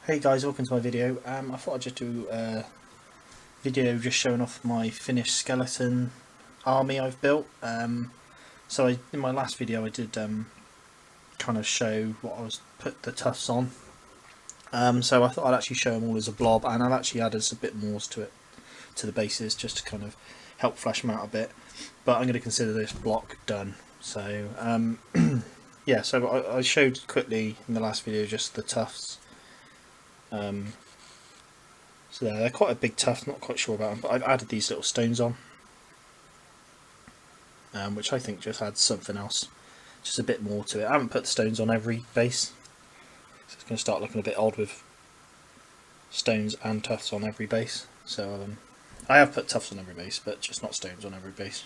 Hey guys, welcome to my video. I thought I'd just do a video just showing off my finished skeleton army I've built. In my last video I did kind of show what I was put the tufts on. So I thought I'd actually show them all as a blob, and I've actually added a bit more to it, to the bases, just to kind of help flesh them out a bit. But I'm going to consider this block done. So yeah, so I showed quickly in the last video just the tufts. So they're quite a big tuft, not quite sure about them, but I've added these little stones on, which I think just adds something else, just a bit more to it. I haven't put the stones on every base, so it's going to start looking a bit odd with stones and tufts on every base. So I have put tufts on every base, but just not stones on every base.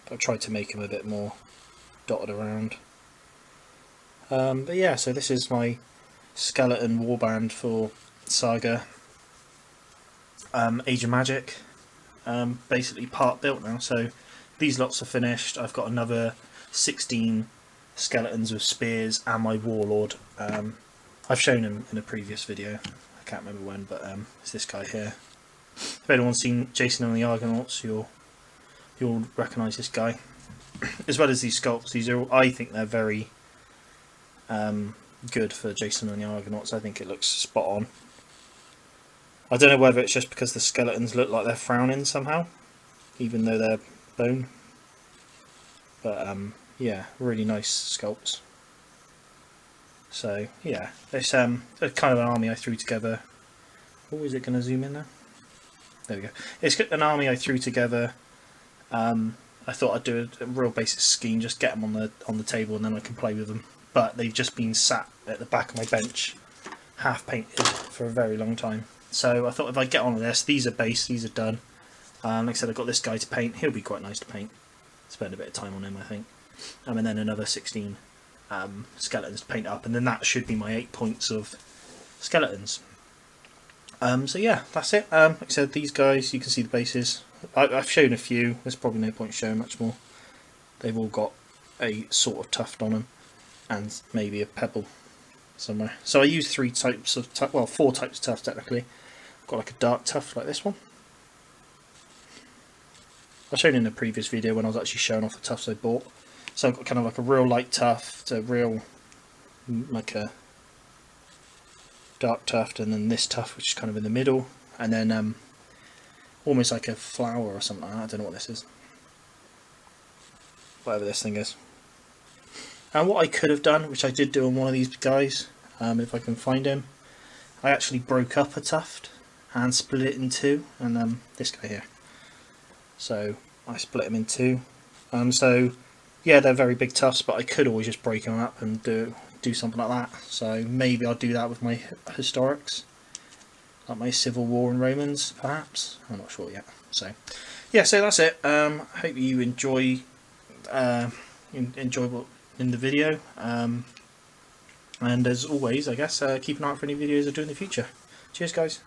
But I've tried to make them a bit more dotted around. But yeah, so this is my skeleton warband for Saga Age of Magic, basically part built now. So these lots are finished. I've got another 16 skeletons with spears and my warlord. I've shown him in a previous video, I can't remember when, but it's this guy here. If anyone's seen Jason and the Argonauts, you'll recognise this guy. As well as these sculpts, these are, I think they're very good for Jason and the Argonauts. I think it looks spot on. I don't know whether it's just because the skeletons look like they're frowning somehow, even though they're bone. But yeah, really nice sculpts. So yeah, it's kind of an army I threw together. Oh, is it going to zoom in now? There we go. It's an army I threw together. I thought I'd do a real basic scheme, just get them on the table, and then I can play with them. But they've just been sat at the back of my bench, half painted, for a very long time. So I thought if I get on with this, these are base, these are done. Like I said, I've got this guy to paint. He'll be quite nice to paint. Spend a bit of time on him, I think. And then another 16 skeletons to paint up, and then that should be my 8 points of skeletons. So yeah, that's it. Like I said, these guys, you can see the bases. I've shown a few. There's probably no point showing much more. They've all got a sort of tuft on them, and maybe a pebble somewhere. So I use four types of tuft technically. I've got like a dark tuft like this one. I showed in a previous video when I was actually showing off the tufts I bought. So I've got kind of like a real light tuft, a real like a dark tuft, and then this tuft which is kind of in the middle, and then almost like a flower or something like that. I don't know what this is. Whatever this thing is. And what I could have done, which I did do on one of these guys, if I can find him, I actually broke up a tuft and split it in two, and this guy here. So I split them in two. So yeah, they're very big tufts, but I could always just break them up and do something like that. So maybe I'll do that with my historics, like my Civil War and Romans, perhaps. I'm not sure yet. So yeah, so that's it. Hope you enjoy what in the video, and as always, I guess keep an eye out for any videos I do in the future. Cheers guys.